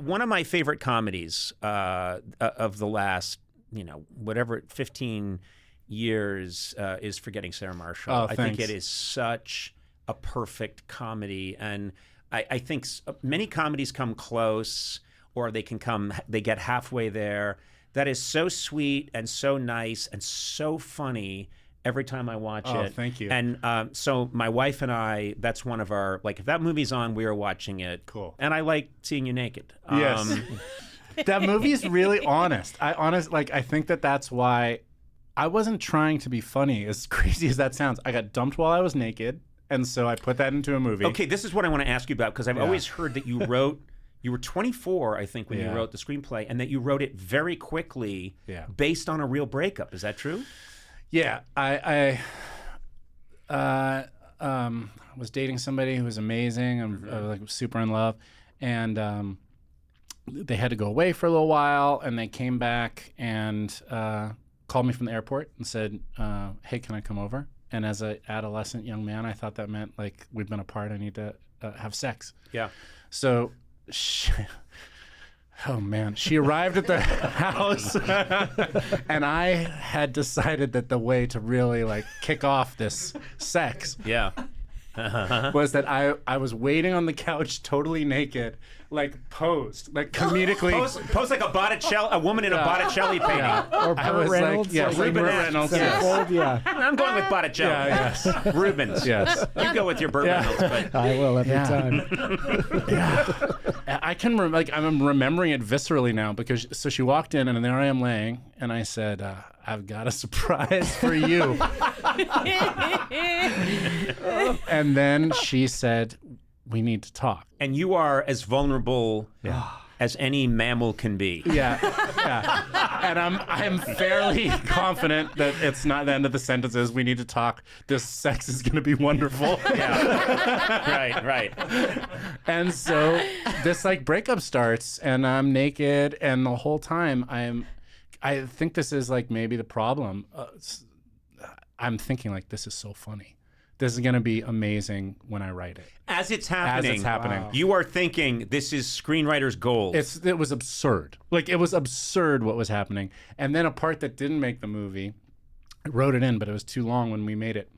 one of my favorite comedies of the last, 15 years is Forgetting Sarah Marshall. Oh, I thanks. think it is such a perfect comedy, and I think many comedies come close, or they get halfway there. That is so sweet and so nice and so funny every time I watch it. Oh, thank you. And so my wife and I, that's one of our, if that movie's on, we are watching it. Cool. And I like seeing you naked. Yes. That movie is really honest. I think that's why I wasn't trying to be funny, as crazy as that sounds. I got dumped while I was naked, and so I put that into a movie. Okay, this is what I want to ask you about, because I've always heard that you were 24, I think, when you wrote the screenplay, and that you wrote it very quickly based on a real breakup. Is that true? Yeah, I was dating somebody who was amazing. I was super in love, and they had to go away for a little while, and they came back and called me from the airport and said, "Hey, can I come over?" And as an adolescent young man, I thought that meant we've been apart. I need to have sex. Yeah. So, oh man, she arrived at the house, and I had decided that the way to really kick off this sex, was that I was waiting on the couch, totally naked, posed, comedically. Pose like a woman in a Botticelli painting. Yeah. Or Burt Reynolds. Yes, Ruben Burt Reynolds. Yes. Yeah. I'm going with Botticelli. Yes. Rubens. Yes. You go with your Burt Reynolds. But I will every time. I can I'm remembering it viscerally now, because so she walked in, and there I am laying, and I said, "I've got a surprise for you." And then she said, "We need to talk." And you are as vulnerable as any mammal can be. Yeah. And I'm fairly confident that it's not the end of the sentence is, "We need to talk. This sex is going to be wonderful." Yeah. Right. And so this breakup starts, and I'm naked, and the whole time I think this is maybe the problem. I'm thinking this is so funny. This is going to be amazing when I write it. As it's happening. Wow. You are thinking this is screenwriter's gold. It was absurd. It was absurd what was happening. And then a part that didn't make the movie, I wrote it in, but it was too long when we made it.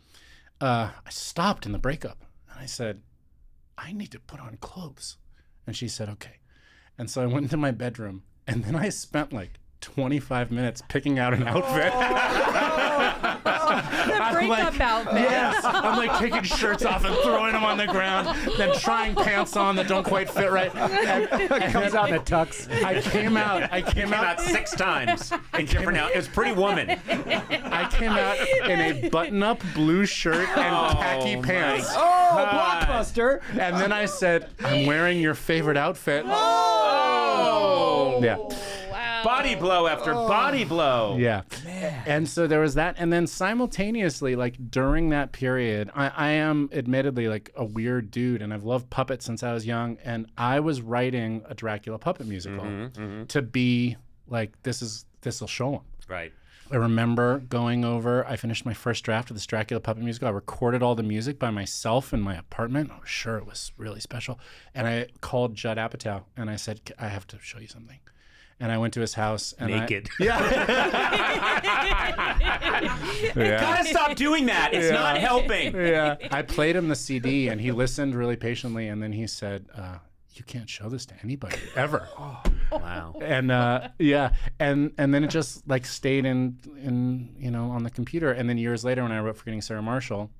I stopped in the breakup, and I said, "I need to put on clothes." And she said, "Okay." And so I went into my bedroom, and then I spent 25 minutes picking out an outfit. The breakup outfit. Yes. I'm taking shirts off and throwing them on the ground, then trying pants on that don't quite fit right. It comes out in a tux. I came out 6 times in different out. It was Pretty Woman. I came out in a button-up blue shirt and khaki pants. Oh, Blockbuster. And then I said, "I'm wearing your favorite outfit." Oh. Yeah. Body blow after body blow. Yeah. Man. And so there was that. And then simultaneously, during that period, I am admittedly a weird dude, and I've loved puppets since I was young. And I was writing a Dracula puppet musical to be this will show them. Right. I remember going over, I finished my first draft of this Dracula puppet musical. I recorded all the music by myself in my apartment. I was sure it was really special. And I called Judd Apatow, and I said, "I have to show you something." And I went to his house. And naked. Gotta stop doing that. It's not helping. Yeah. I played him the CD, and he listened really patiently. And then he said, "You can't show this to anybody ever." Oh, wow. And and then it just stayed in on the computer. And then years later, when I wrote Forgetting Sarah Marshall,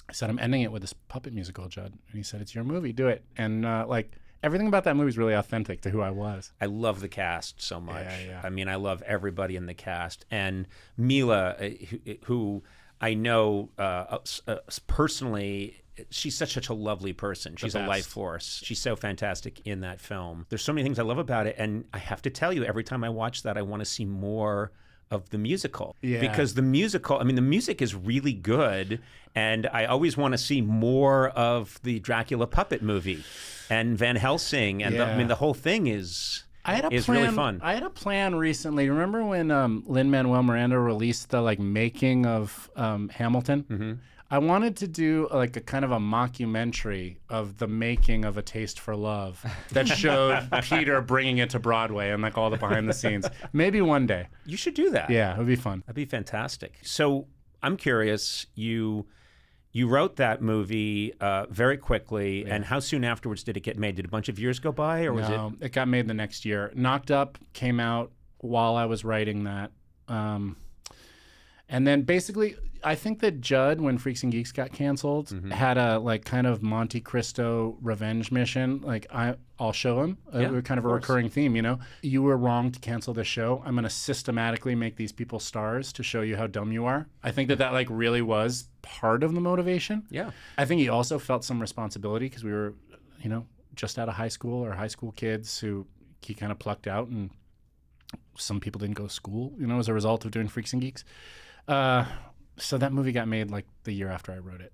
I said, "I'm ending it with this puppet musical, Judd." And he said, "It's your movie. Do it." And everything about that movie is really authentic to who I was. I love the cast so much. Yeah. I mean, I love everybody in the cast. And Mila, who I know personally, she's such a lovely person. She's a life force. She's so fantastic in that film. There's so many things I love about it. And I have to tell you, every time I watch that, I want to see more of the musical. Yeah. Because the music is really good. And I always want to see more of the Dracula puppet movie and Van Helsing. And the whole thing is really fun. I had a plan recently. Remember when Lin-Manuel Miranda released the making of Hamilton? I wanted to do like a kind of a mockumentary of the making of A Taste for Love that showed Peter bringing it to Broadway and like all the behind the scenes. Maybe one day. You should do that. Yeah, it would be fun. That'd be fantastic. So I'm curious, you wrote that movie very quickly, and how soon afterwards did it get made? Did a bunch of years go by, or was No, it got made the next year. Knocked Up came out while I was writing that. And then basically, I think that Judd, when Freaks and Geeks got canceled, had a like kind of Monte Cristo revenge mission. Like I'll show him kind of a recurring theme. You know, you were wrong to cancel the show. I'm going to systematically make these people stars to show you how dumb you are. I think that like really was part of the motivation. Yeah. I think he also felt some responsibility because we were, you know, just out of high school or high school kids who he kind of plucked out, and some people didn't go to school, you know, as a result of doing Freaks and Geeks. So that movie got made like the year after I wrote it.